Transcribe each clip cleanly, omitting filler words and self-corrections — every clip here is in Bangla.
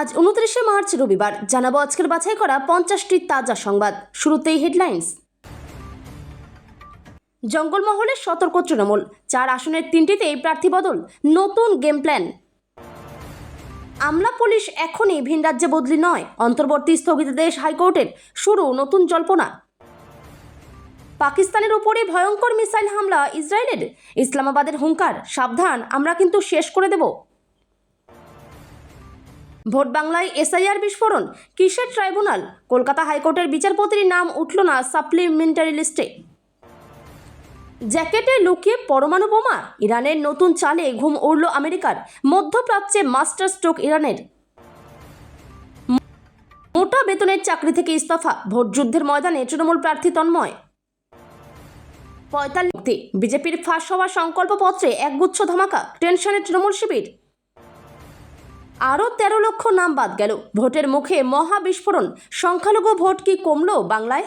আজ 29শে মার্চ রবিবার জানাবো আজকের বাছাই করা 50টি তাজা সংবাদ। শুরুতেই হেডলাইন্স। জঙ্গলমহলে সতর্ক তৃণমূল, 4 আসনের 3টিতেই প্রার্থী বদল, নতুন গেম প্ল্যান। আমলা পুলিশ এখনই ভিন রাজ্যে বদলি নয়, অন্তর্বর্তী স্থগিতাদেশ হাইকোর্টের, শুরু নতুন জল্পনা। পাকিস্তানের উপরে ভয়ঙ্কর মিসাইল হামলা ইসরায়েলের, ইসলামাবাদের হুঙ্কার, সাবধান আমরা কিন্তু শেষ করে দেব। ভোট বাংলায় এসআইআর বিস্ফোরণ, কিসের ট্রাইব্যুনাল, কলকাতা হাইকোর্টের বিচারপতির নাম উঠল না সাপ্লিমেন্টারি লিস্টে। জ্যাকেটে লুকিয়ে পরমাণু বোমা, ইরানের নতুন চালে ঘুম উড়ল আমেরিকার, মধ্যপ্রাচ্যে মাস্টার স্ট্রোক ইরানের। মোটা বেতনের চাকরি থেকে ইস্তফা, ভোট যুদ্ধের ময়দানে তৃণমূল প্রার্থী তন্ময়। 45 বিজেপির ফাঁস হওয়া সংকল্পপত্রে একগুচ্ছ ধামাকা, টেনশনে তৃণমূল শিবির। আরও 13 লক্ষ নাম বাদ গেল, ভোটের মুখে মহা বিস্ফোরণ, সংখ্যালঘু ভোট কি কমল বাংলায়?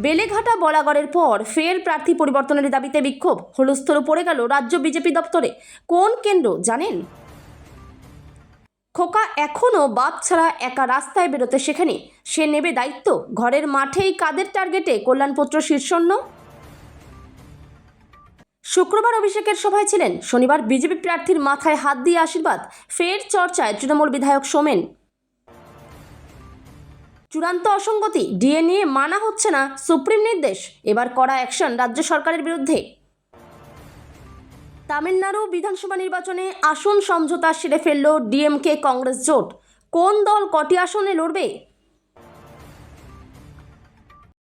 বেলেঘাটা বলাগড়ের পর ফের প্রার্থী পরিবর্তনের দাবিতে বিক্ষোভ, হুলস্থুল পড়ে গেল রাজ্য বিজেপি দপ্তরে। কোন কেন্দ্র জানেন? খোকা এখনও বাপ ছাড়া একা রাস্তায় বেরোতে শেখেনি, সে নেবে দায়িত্ব। ঘরের মাঠেই কাদের টার্গেটে কল্যাণপুত্র শীর্ষণ্য। শুক্রবার অভিষেকের সভায় ছিলেন, শনিবার বিজেপি প্রার্থীর মাথায় হাত দিয়ে আশীর্বাদ, ফের চর্চায় তৃণমূল বিধায়ক সোমেন। চূড়ান্ত অসঙ্গতি, ডিএনএ মানা হচ্ছে না, সুপ্রিম নির্দেশ, এবার কড়া অ্যাকশন রাজ্য সরকারের বিরুদ্ধে। তামিলনাড়ু বিধানসভা নির্বাচনে আসন সমঝোতা সেরে ফেলল ডিএমকে কংগ্রেস জোট, কোন দল কটি আসনে লড়বে?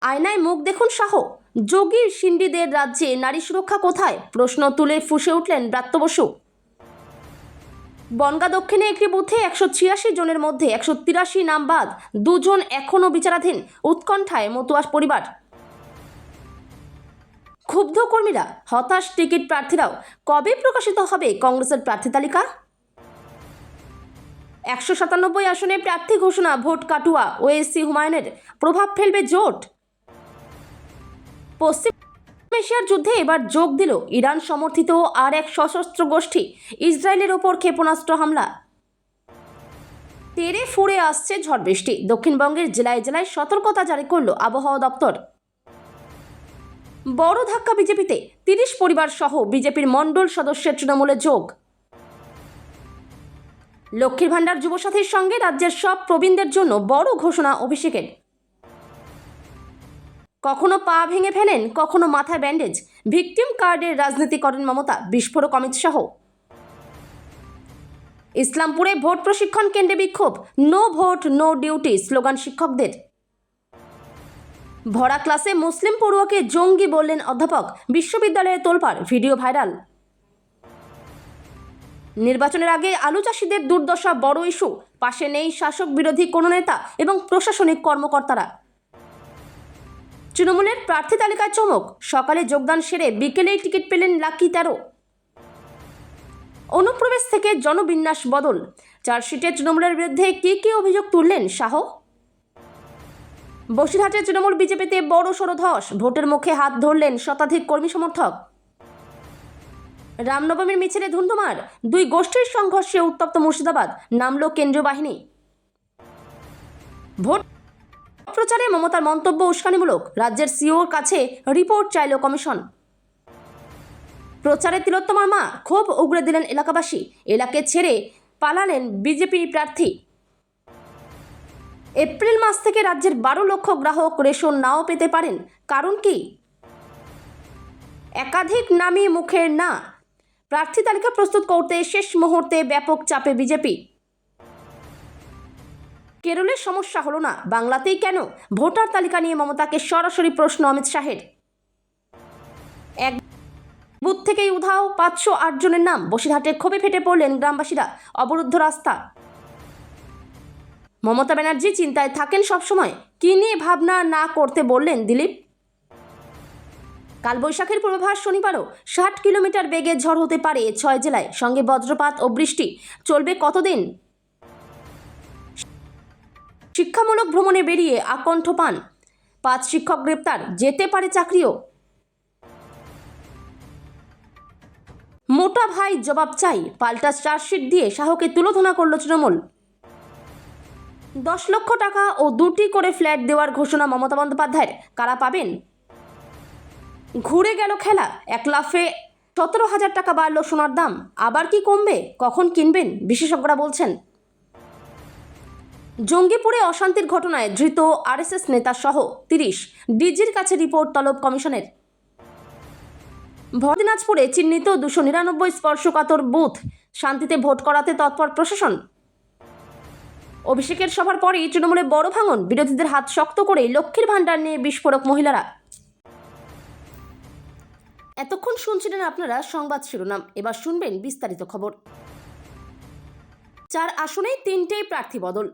আয়নায় মুখ দেখুন শাহ, যোগীর সিন্ডিদের রাজ্যে নারী সুরক্ষা কোথায়, প্রশ্ন তুলে ফুঁসে উঠলেন ব্রাত্য বসু। বনগাঁ দক্ষিণে একটি বুথে 186 জনের মধ্যে 183 নাম বাদ, 2 জন এখনও বিচারাধীন, উৎকণ্ঠায় মতুয়া পরিবার। ক্ষুব্ধ কর্মীরা, হতাশ টিকিট প্রার্থীরাও, কবে প্রকাশিত হবে কংগ্রেসের প্রার্থী তালিকা? 197 আসনে প্রার্থী ঘোষণা, ভোট কাটুয়া ওএসসি হুমায়ুনের, প্রভাব ফেলবে জোট। পশ্চিম এশিয়ার যুদ্ধে এবার যোগ দিল ইরান সমর্থিত আর এক সশস্ত্র গোষ্ঠী, ইসরায়েলের ওপর ক্ষেপণাস্ত্র হামলা। তেড়ে ফুঁড়ে আসছে ঝড় বৃষ্টি, দক্ষিণবঙ্গের জেলায় জেলায় সতর্কতা জারি করল আবহাওয়া দপ্তর। বড় ধাক্কা বিজেপিতে, 30 পরিবার সহ বিজেপির মণ্ডল সদস্যের তৃণমূলে যোগ। লক্ষ্মীর ভাণ্ডার যুবসাথীর সঙ্গে রাজ্যের সব প্রবীণদের জন্য বড় ঘোষণা অভিষেকের। কখনো পা ভেঙে ফেলেন, কখনো মাথায় ব্যান্ডেজ, ভিকটিম কার্ডের রাজনীতি করেন মমতা, বিস্ফোরক অমিত শাহ। ইসলামপুরে ভোট প্রশিক্ষণ কেন্দ্রে বিক্ষোভ, no vote no duty slogan শিক্ষকদের। ভরা ক্লাসে মুসলিম পড়ুয়াকে জঙ্গি বললেন অধ্যাপক, বিশ্ববিদ্যালয়ে তোলপাড়, ভিডিও ভাইরাল। নির্বাচনের আগে আলু চাষিদের দুর্দশা বড় ইস্যু, পাশে নেই শাসক বিরোধী কোনো নেতা এবং প্রশাসনিক কর্মকর্তারা। তৃণমূলের প্রার্থী তালিকায় চমক, সকালে যোগদান সেরে বিকেলেই টিকিট পেলেন লাকি 13। অনুপ্রবেশ থেকে জনবিন্যাস বদল, চার্জশিটে তৃণমূলের বিরুদ্ধে কি অভিযোগ তুললেন শাহ। বসিরহাটে তৃণমূল বিজেপিতে বড় সড় ধস, ভোটের মুখে হাত ধরলেন শতাধিক কর্মী সমর্থক। রামনবমীর মিছিলে ধুন্ধুমার, 2 গোষ্ঠীর সংঘর্ষে উত্তপ্ত মুর্শিদাবাদ, নামল কেন্দ্রীয় বাহিনী। ভোট প্রচারে মমতার মন্তব্য উস্কানিমূলক, রাজ্যের সিওর কাছে রিপোর্ট চাইল কমিশন। প্রচারে তিলোত্তমার মা, ক্ষোভ উগরে দিলেন এলাকাবাসী, এলাকা ছেড়ে পালালেন বিজেপি প্রার্থী। এপ্রিল মাস থেকে রাজ্যের 12 লক্ষ গ্রাহক রেশন নাও পেতে পারেন, কারণ কি? একাধিক নামই মুখের না, প্রার্থী তালিকা প্রস্তুত করতে শেষ মুহূর্তে ব্যাপক চাপে বিজেপি। কেরলের সমস্যা হলো না, বাংলাতেই কেন? ভোটার তালিকা নিয়ে মমতাকে সরাসরি প্রশ্ন অমিত শাহের। এক বুথ থেকেই উধাও 508 জনের নাম, বসিরহাটে ক্ষোভে ফেটে পড়লেন গ্রামবাসীরা, অবরুদ্ধ রাস্তা। মমতা ব্যানার্জি চিন্তায় থাকেন সবসময়, কি নিয়ে ভাবনা না করতে বললেন দিলীপ। কালবৈশাখীর পূর্বাভাস শনিবারও, 60 কিলোমিটার বেগে ঝড় হতে পারে 6 জেলায়, সঙ্গে বজ্রপাত ও বৃষ্টি, চলবে কতদিন? শিক্ষামূলক ভ্রমণে বেরিয়ে আকণ্ঠ পান, 5 শিক্ষক গ্রেপ্তার, যেতে পারে চাকরিও। মোটা ভাই জবাব চাই, পাল্টা চার্জশিট দিয়ে শাহকে তুলোধনা করল তৃণমূল। 10 লক্ষ টাকা ও 2টি করে ফ্ল্যাট দেওয়ার ঘোষণা মমতা বন্দ্যোপাধ্যায়ের, কারা পাবেন? ঘুরে গেল খেলা, এক লাফে 17,000 টাকা বাড়ল সোনার দাম, আবার কি কমবে, কখন কিনবেন বিশেষজ্ঞরা বলছেন। জঙ্গিপুরে অশান্তির ঘটনায় ধৃত আরএসএস নেতা সহ 30, ডিজির কাছে রিপোর্ট তলব কমিশনের। দিনাজপুরে চিহ্নিত 299 স্পর্শকাতর বুথ, শান্তিতে ভোট করাতে তৎপর প্রশাসন। অভিষেকের সভার পরেই তৃণমূলে বড় ভাঙন, বিরোধীদের হাত শক্ত করে লক্ষ্মীর ভাণ্ডার নিয়ে বিস্ফোরক মহিলারা। এতক্ষণ শুনছিলেন আপনারা সংবাদ শিরোনাম, এবার শুনবেন বিস্তারিত খবর। 4 আসনে 3টেই প্রার্থী বদল।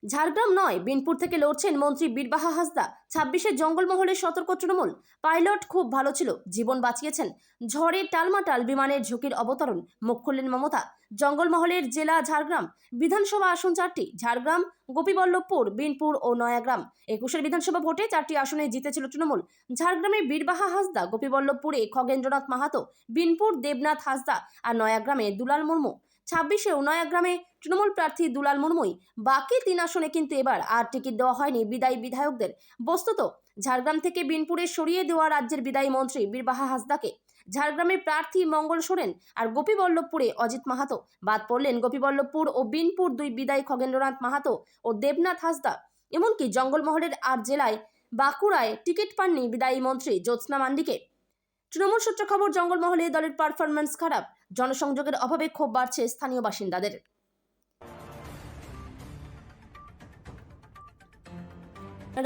ঝাড়গ্রাম নয়, বিনপুর থেকে লড়ছেন মন্ত্রী বীরবাহা হাসদা। 26-এ জঙ্গলমহলে সতর্ক তৃণমূল, পাইলট খুব ভালো ছিল, জীবন বাঁচিয়েছেন। ঝড়ে টালমাটাল বিমানের ঝুঁকির অবতরণ, মুখ খুললেন মমতা। জঙ্গলমহলের জেলা ঝাড়গ্রাম, বিধানসভা আসন 4টি, ঝাড়গ্রাম, গোপীবল্লভপুর, বিনপুর ও নয়াগ্রাম। 21-এর বিধানসভা ভোটে 4টি আসনে জিতেছিল তৃণমূল। ঝাড়গ্রামে বীরবাহা হাসদা, গোপীবল্লভপুরে খগেন্দ্রনাথ মাহাতো, বিনপুর দেবনাথ হাসদা আর নয়াগ্রামে দুলাল মুর্মু। 26-এও নয়াগ্রামে তৃণমূল প্রার্থী দুলাল মুর্মুই। বাকি 3 আসনে কিন্তু এবার আর টিকিট দেওয়া হয়নি বিদায়ী বিধায়কদের। বস্তুত ঝাড়গ্রাম থেকে বিনপুরে সরিয়ে দেওয়া রাজ্যের বিদায়ী মন্ত্রী বীরবাহা হাসদাকে। ঝাড়গ্রামের প্রার্থী মঙ্গল সোরেন আর গোপীবল্লভপুরে অজিত মাহাতো। বাদ পড়লেন গোপীবল্লভপুর ও বিনপুর 2 বিদায়ী খগেন্দ্রনাথ মাহাতো ও দেবনাথ হাসদা। এমনকি জঙ্গলমহলের 8 জেলায় বাঁকুড়ায় টিকিট পাননি বিদায়ী মন্ত্রী জ্যোৎস্না মান্ডিকে। তৃণমূল সূত্রে খবর, জঙ্গলমহলে দলের পারফরম্যান্স খারাপ, জনসংযোগের অভাবে ক্ষোভ বাড়ছে স্থানীয় বাসিন্দাদের।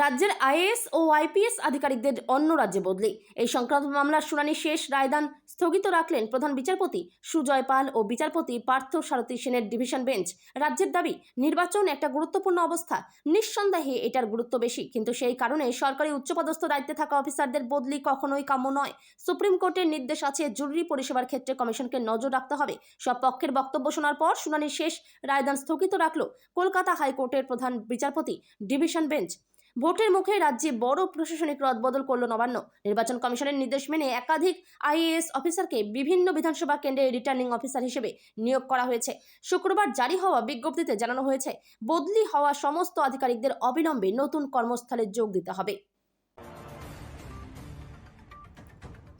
রাজ্যের আইএএস ও আইপিএস আধিকারিকদের অন্য রাজ্যে বদলি, এই সংক্রান্ত মামলার শুনানি শেষ রায়দান স্থগিত রাখলেন প্রধান বিচারপতি সুজয় পাল ও বিচারপতি পার্থ সারথী সেনের ডিভিশন বেঞ্চ। রাজ্যের দাবি, নির্বাচন একটা গুরুত্বপূর্ণ অবস্থা, নিঃসন্দেহে এটার গুরুত্ব বেশি, কিন্তু সেই কারণে সরকারি উচ্চপদস্থ দায়িত্বে থাকা অফিসারদের বদলি কখনোই কাম্য নয়। সুপ্রিম কোর্টের নির্দেশ আছে, জরুরি পরিষেবার ক্ষেত্রে কমিশনকে নজর রাখতে হবে। সব পক্ষের বক্তব্য শোনার পর শুনানি শেষ রায়দান স্থগিত রাখল কলকাতা হাইকোর্টের প্রধান বিচারপতি ডিভিশন বেঞ্চ। ভোটের মুখে রাজ্যে বড় প্রশাসনিক রদবদল করল নবান্ন। নির্বাচন কমিশনের নির্দেশ মেনে একাধিক আইএএস অফিসারকে বিভিন্ন বিধানসভা কেন্দ্রে রিটার্নিং অফিসার হিসেবে নিয়োগ করা হয়েছে। শুক্রবার জারি হওয়া বিজ্ঞপ্তিতে জানানো হয়েছে, বদলি হওয়া সমস্ত আধিকারিকদের অবিলম্বে নতুন কর্মস্থলে যোগ দিতে হবে।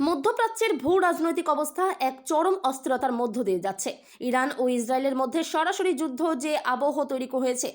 মধ্যপ্রাচ্যের ভূ রাজনৈতিক অবস্থা এক চরম অস্থিরতার মধ্য দিয়ে যাচ্ছে। ইরান ও ইসরায়েলের মধ্যে সরাসরি যুদ্ধ যে আবহ তৈরি হয়েছে,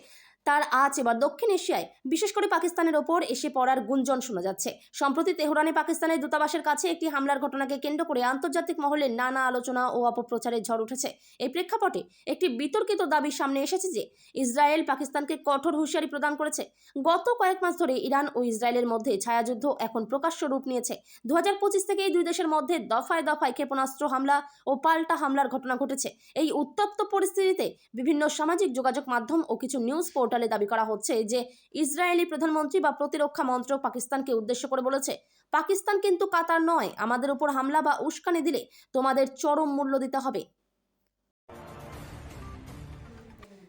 তার আঁচ এবার দক্ষিণ এশিয়ায়, বিশেষ করে পাকিস্তানের ওপর এসে পড়ার গুঞ্জন শোনা যাচ্ছে। সম্প্রতি তেহরানে পাকিস্তানের দূতাবাসের কাছে একটি হামলার ঘটনাকে কেন্দ্র করে আন্তর্জাতিক মহলে নানা আলোচনা ও অপপ্রচারের ঝড় উঠেছে। এই প্রেক্ষাপটে একটি বিতর্কিত দাবি সামনে এসেছে যে ইসরায়েল পাকিস্তানকে কঠোর হুঁশিয়ারি প্রদান করেছে। গত কয়েক মাস ধরে ইরান ও ইসরায়েলের মধ্যে ছায়াযুদ্ধ এখন প্রকাশ্য রূপ নিয়েছে। 2025 থেকে এই দুই দেশের মধ্যে দফায় দফায় ক্ষেপণাস্ত্র হামলা ও পাল্টা হামলার ঘটনা ঘটেছে। এই উত্তপ্ত পরিস্থিতিতে বিভিন্ন সামাজিক যোগাযোগ মাধ্যম ও কিছু নিউজ পোর্টালে দাবি করা হচ্ছে যে ইসরায়েলি প্রধানমন্ত্রী বা প্রতিরক্ষা মন্ত্রক পাকিস্তানকে উদ্দেশ্য করে বলেছে, পাকিস্তান কিন্তু কাতার নয়, আমাদের উপর হামলা বা উস্কানি দিলে তোমাদের চরম মূল্য দিতে হবে।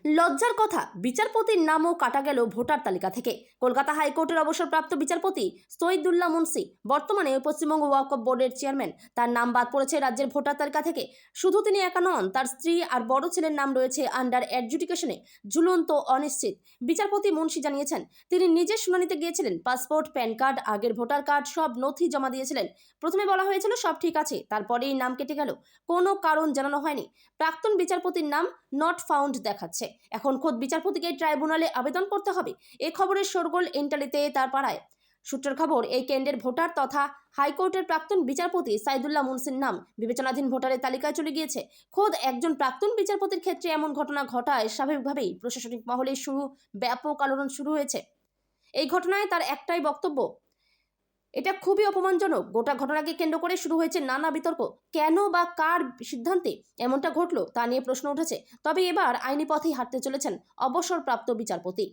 লজ্জার কথা, বিচারপতির নামও কাটা গেল ভোটার তালিকা থেকে। কলকাতা হাইকোর্টের অবসরপ্রাপ্ত বিচারপতি সৈয়দুল্লাহ মুন্সি, বর্তমানে পশ্চিমবঙ্গ ওয়াকফ বোর্ডের চেয়ারম্যান, তার নাম বাদ পড়েছে রাজ্যের ভোটার তালিকা থেকে। শুধু তিনি একা নন, তার স্ত্রী আর বড় ছেলের নাম রয়েছে আন্ডার অ্যাডজুডিকেশনে, ঝুলন্ত অনিশ্চিত। বিচারপতি মুন্সি জানিয়েছেন, তিনি নিজে শুনানিতে গিয়েছিলেন, পাসপোর্ট, প্যান কার্ড, আগের ভোটার কার্ড সব নথি জমা দিয়েছিলেন। প্রথমে বলা হয়েছিল সব ঠিক আছে, তারপরেই নাম কেটে গেল, কোনো কারণ জানানো হয়নি। প্রাক্তন বিচারপতির নাম নট ফাউন্ড দেখাচ্ছে। এখন খোদ বিচারপতিকে ট্রাইব্যুনালে আবেদন করতে হবে। এই খবরের শোরগোল ইন্টালিতে তার পাড়ায়। সূত্রের খবর, এই কেন্দ্রের ভোটার তথা হাইকোর্টের প্রাক্তন বিচারপতি সাইদুল্লাহ মুন্সির নাম বিবেচনাধীন ভোটারের তালিকায় চলে গিয়েছে। খোদ একজন প্রাক্তন বিচারপতির ক্ষেত্রে এমন ঘটনা ঘটায় স্বাভাবিকভাবেই প্রশাসনিক মহলে ব্যাপক আলোড়ন শুরু হয়েছে। এই ঘটনায় তার একটাই বক্তব্য, এটা খুবই অপমানজনক। গোটা ঘটনাকে কেন্দ্র করে শুরু হয়েছে নানা বিতর্ক। কেন বা কার সিদ্ধান্তে এমনটা ঘটলো তা নিয়ে প্রশ্ন উঠেছে। তবে এবার আইনি পথেই হাঁটতে চলেছেন অবসরপ্রাপ্ত বিচারপতি।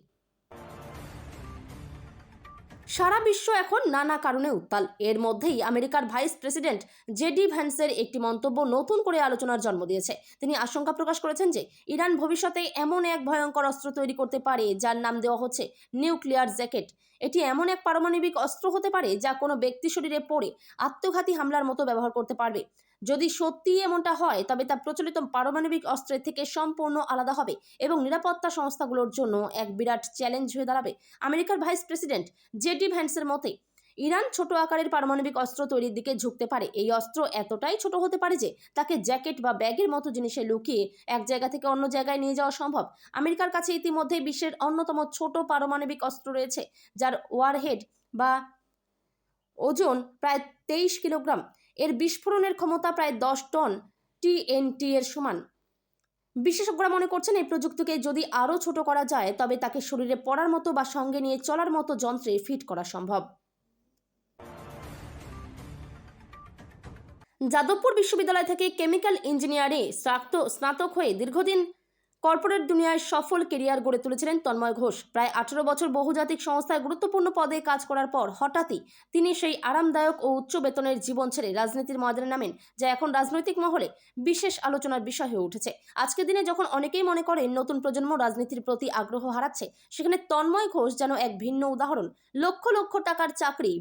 সারা বিশ্ব এখন নানা কারণে উত্তাল। এর মধ্যেই আমেরিকার ভাইস প্রেসিডেন্ট জেডি ভ্যান্সের একটি মন্তব্য নতুন করে আলোচনার জন্ম দিয়েছে। তিনি আশঙ্কা প্রকাশ করেছেন যে ইরান ভবিষ্যতে এমন এক ভয়ঙ্কর অস্ত্র তৈরি করতে পারে যার নাম দেওয়া হচ্ছে নিউক্লিয়ার জ্যাকেট। এটি এমন এক পারমাণবিক অস্ত্র হতে পারে যা কোনো ব্যক্তি শরীরে পড়ে আত্মঘাতী হামলার মতো ব্যবহার করতে পারবে। যদি সত্যিই এমনটা হয় তবে তা প্রচলিত পারমাণবিক অস্ত্রের থেকে সম্পূর্ণ আলাদা হবে এবং নিরাপত্তা সংস্থাগুলোর জন্য এক বিরাট চ্যালেঞ্জ হয়ে দাঁড়াবে। আমেরিকার ভাইস প্রেসিডেন্ট জেডি ভ্যান্সের মতে ইরান ছোট আকারের পারমাণবিক অস্ত্র তৈরির দিকে ঝুঁকতে পারে। এই অস্ত্র এতটাই ছোট হতে পারে যে তাকে জ্যাকেট বা ব্যাগের মতো জিনিসে লুকিয়ে এক জায়গা থেকে অন্য জায়গায় নিয়ে যাওয়া সম্ভব। আমেরিকার কাছে ইতিমধ্যে বিশ্বের অন্যতম ছোট পারমাণবিক অস্ত্র রয়েছে, যার ওয়ারহেড বা ওজন প্রায় 23 কিলোগ্রাম। এর বিস্ফোরণের ক্ষমতা প্রায় 10 টন TNT এর সমান। বিশেষজ্ঞরা মনে করছেন এই প্রযুক্তিকে যদি আরও ছোট করা যায় তবে তাকে শরীরে পড়ার মতো বা সঙ্গে নিয়ে চলার মতো যন্ত্রে ফিট করা সম্ভব। যাদবপুর বিশ্ববিদ্যালয় থেকে কেমিক্যাল ইঞ্জিনিয়ারে স্নাতক হয়ে দীর্ঘদিন কর্পোরেট দুনিয়ায় সফল কেরিয়ার গড়ে তুলেছিলেন তন্ময় ঘোষ। প্রায় 18 বছর বহুজাতিক সংস্থায় গুরুত্বপূর্ণ পদে কাজ করার পর হঠাৎই তিনি সেই আরামদায়ক ও উচ্চ বেতনের জীবন ছেড়ে রাজনীতির ময়দানে নামেন, যা এখন রাজনৈতিক মহলে বিশেষ আলোচনার বিষয় হয়ে উঠেছে। আজকের দিনে যখন অনেকেই মনে করেন নতুন প্রজন্ম রাজনীতির প্রতি আগ্রহ হারাচ্ছে, সেখানে তন্ময় ঘোষ যেন এক ভিন্ন উদাহরণ। লক্ষ লক্ষ টাকার চাকরি,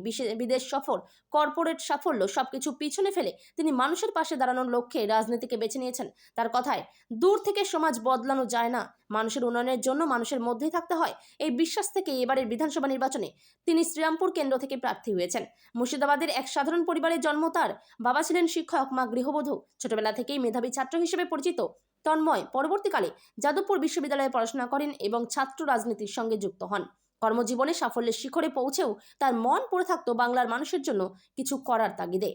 বিদেশ সফর, কর্পোরেট সাফল্য সবকিছু পিছনে ফেলে তিনি মানুষের পাশে দাঁড়ানোর লক্ষ্যে রাজনীতিকে বেছে নিয়েছেন। তার কথায়, দূর থেকে সমাজ বদলানো যায় না, মানুষের উন্নয়নের জন্য মানুষের মধ্যেই থাকতে হয়। এই বিশ্বাস থেকে এবারের বিধানসভা নির্বাচনে তিনি শ্রীরামপুর কেন্দ্র থেকে প্রার্থী হয়েছেন। মুর্শিদাবাদের এক সাধারণ পরিবারে জন্ম তার। বাবা ছিলেন শিক্ষক, মা গৃহবধূ। ছোটবেলা থেকেই মেধাবী ছাত্র হিসেবে পরিচিত তন্ময় পরবর্তীকালে যাদবপুর বিশ্ববিদ্যালয়ে পড়াশোনা করেন এবং ছাত্র রাজনীতির সঙ্গে যুক্ত হন। কর্মজীবনে সাফল্যের শিখরে পৌঁছেও তার মন পড়ে থাকত বাংলার মানুষের জন্য কিছু করার তাগিদে।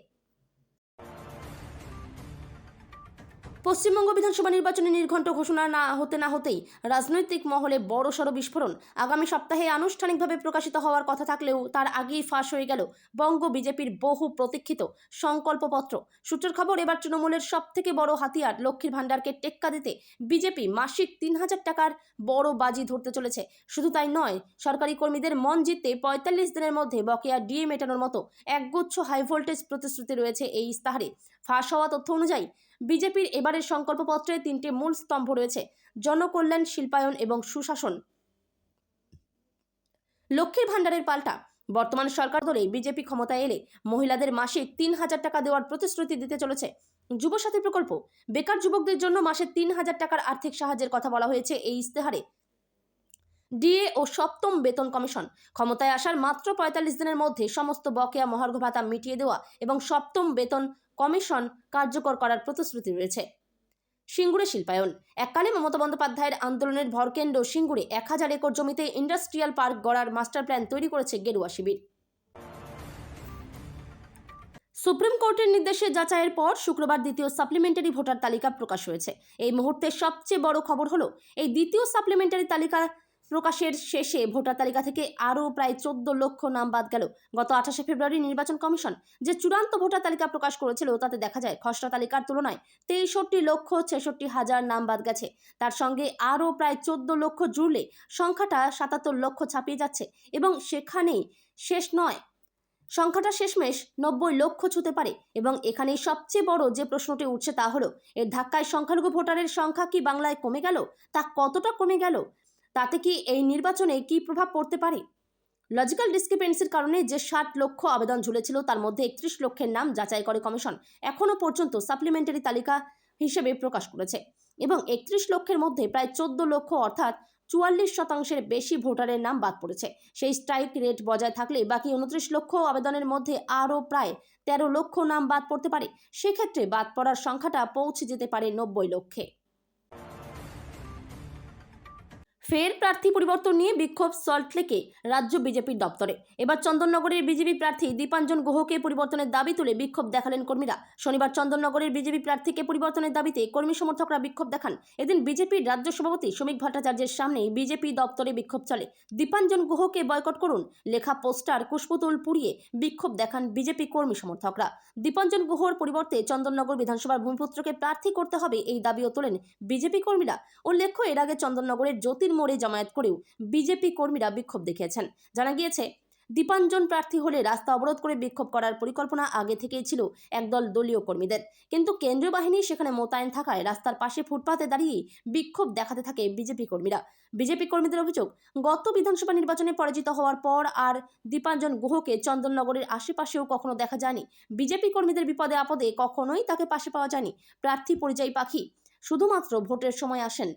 পশ্চিমবঙ্গ বিধানসভা নির্বাচনে নির্ঘণ্ট ঘোষণা না হতেই রাজনৈতিক মহলে বড়সড় বিস্ফোরণ। আগামী সপ্তাহে আনুষ্ঠানিকভাবে প্রকাশিত হওয়ার কথা থাকলেও তার আগেই ফাঁস হয়ে গেল বঙ্গ বিজেপির বহু প্রতীক্ষিত সংকল্পপত্র। সূত্রের খবর, এবার তৃণমূলের সবথেকে বড় হাতিয়ার লক্ষ্মীর ভাণ্ডারকে টেক্কা দিতে বিজেপি মাসিক 3,000 টাকার বড় বাজি ধরতে চলেছে। শুধু তাই নয়, সরকারি কর্মীদের মন জিততে 45 দিনের মধ্যে বকেয়া ডিএ মেটানোর মতো একগুচ্ছ হাই ভোল্টেজ প্রতিশ্রুতি রয়েছে এই ইস্তাহারে। ফাঁস হওয়া তথ্য অনুযায়ী বিজেপির এবারের সংকল্পপত্রে 3টে মূল স্তম্ভ রয়েছে: জনকল্যাণ, শিল্পায়ন এবং সুশাসন। লক্ষ্মীর ভাণ্ডারের পাল্টা বর্তমান সরকার দলে বিজেপি ক্ষমতায় এলে মহিলাদের মাসিক 3,000 টাকা দেওয়ার প্রতিশ্রুতি দিতে চলেছে। যুবসাথী প্রকল্প, বেকার যুবকদের জন্য মাসে 3,000 টাকার আর্থিক সাহায্যের কথা বলা হয়েছে এই ইস্তেহারে। ডিএ ও সপ্তম বেতন কমিশন, ক্ষমতায় আসার মাত্র 45 দিনের মধ্যে সমস্ত বকেয়া মহার্ঘ ভাতা মিটিয়ে দেওয়া এবং সপ্তম বেতন কমিশন কার্যকর করার প্রতিশ্রুতি রয়েছে। সিঙ্গুরে শিল্পায়ন, এককালে মমতা বন্দ্যোপাধ্যায়ের আন্দোলনের ভরকেন্দ্র সিঙ্গুরে 1000 একর জমিতে ইন্ডাস্ট্রিয়াল পার্ক গড়ার মাস্টার প্ল্যান তৈরি করেছে গেরুয়া শিবির। সুপ্রিম কোর্টের নির্দেশে যাচাইয়ের পর শুক্রবার দ্বিতীয় সাপ্লিমেন্টারি ভোটার তালিকা প্রকাশ হয়েছে। এই মুহূর্তে সবচেয়ে বড় খবর হলো, এই দ্বিতীয় সাপ্লিমেন্টারি তালিকা প্রকাশের শেষে ভোটার তালিকা থেকে আরও প্রায় 14 লক্ষ নাম বাদ গেল। গত 28শে ফেব্রুয়ারি নির্বাচন কমিশন যে চূড়ান্ত ভোটার তালিকা প্রকাশ করেছিল তাতে দেখা যায় খসড়া তালিকার তুলনায় 63,66,000 নাম বাদ গেছে। তার সঙ্গে আরও প্রায় 14 লক্ষ জুড়লে সংখ্যাটা 77 লক্ষ ছাপিয়ে যাচ্ছে এবং সেখানেই শেষ নয়, সংখ্যাটা শেষমেশ 90 লক্ষ ছুঁতে পারে। এবং এখানেই সবচেয়ে বড় যে প্রশ্নটি উঠছে তা হলো, এর ধাক্কায় সংখ্যালঘু ভোটারের সংখ্যা কি বাংলায় কমে গেল? তা কতটা কমে গেল? তাতে কি এই নির্বাচনে কি প্রভাব পড়তে পারে? লজিক্যাল ডিসক্রিপেন্সির কারণে যে 60 লক্ষ আবেদন ঝুলেছিল তার মধ্যে 31 লক্ষের নাম যাচাই করে কমিশন এখনও পর্যন্ত সাপ্লিমেন্টারি তালিকা হিসেবে প্রকাশ করেছে এবং 31 লক্ষের মধ্যে প্রায় 14 লক্ষ অর্থাৎ 44% বেশি ভোটারের নাম বাদ পড়েছে। সেই স্ট্রাইক রেট বজায় থাকলে বাকি 29 লক্ষ আবেদনের মধ্যে আরও প্রায় 13 লক্ষ নাম বাদ পড়তে পারে। সেক্ষেত্রে বাদ পড়ার সংখ্যাটা পৌঁছে যেতে পারে 90 লক্ষে। ফের প্রার্থী পরিবর্তন নিয়ে বিক্ষোভ সল্টলেকে রাজ্য বিজেপির দপ্তরে। এবার চন্দননগরের বিজেপি প্রার্থী দীপাঞ্জন গুহকে পরিবর্তনের দাবি তুলে বিক্ষোভ দেখালেন কর্মীরা। শনিবার চন্দননগরের বিজেপি প্রার্থীকে পরিবর্তনের দাবিতে কর্মী সমর্থকরা বিক্ষোভ দেখান। এদিন বিজেপির রাজ্য সভাপতি শ্রমিক ভট্টাচার্যের সামনেই বিজেপি দপ্তরে বিক্ষোভ চলে। দীপাঞ্জন গুহকে বয়কট করুন লেখা পোস্টার কুশপুতুল পুড়িয়ে বিক্ষোভ দেখান বিজেপি কর্মী সমর্থকরা। দীপাঞ্জন গুহর পরিবর্তে চন্দননগর বিধানসভার ভূমিপুত্রকে প্রার্থী করতে হবে, এই দাবিও তোলেন বিজেপি কর্মীরা। উল্লেখ্য, এর আগে চন্দননগরের জ্যোতির মোড়ে জমায়েত করেও বিজেপি কর্মীরা বিক্ষোভ দেখিয়েছেন। জানা গিয়েছে, দীপাঞ্জন প্রার্থী হলে রাস্তা অবরোধ করে বিক্ষোভ করার পরিকল্পনা আগে থেকেই ছিল একদল দলীয় কর্মীদের, কিন্তু কেন্দ্রীয় বাহিনী সেখানে মোতায়েন থাকায় রাস্তার পাশে ফুটপাতে দাঁড়িয়ে বিক্ষোভ দেখাতে থাকে বিজেপি কর্মীরা। বিজেপি কর্মীদের অভিযোগ, গত বিধানসভা নির্বাচনে পরাজিত হওয়ার পর আর দীপাঞ্জন গুহকে চন্দননগরের আশেপাশেও কখনো দেখা যায়নি। বিজেপি কর্মীদের বিপদে আপদে কখনোই তাকে পাশে পাওয়া যায়নি। প্রার্থী পরিযায়ী পাখি, শুধুমাত্র ভোটের সময় আসেন,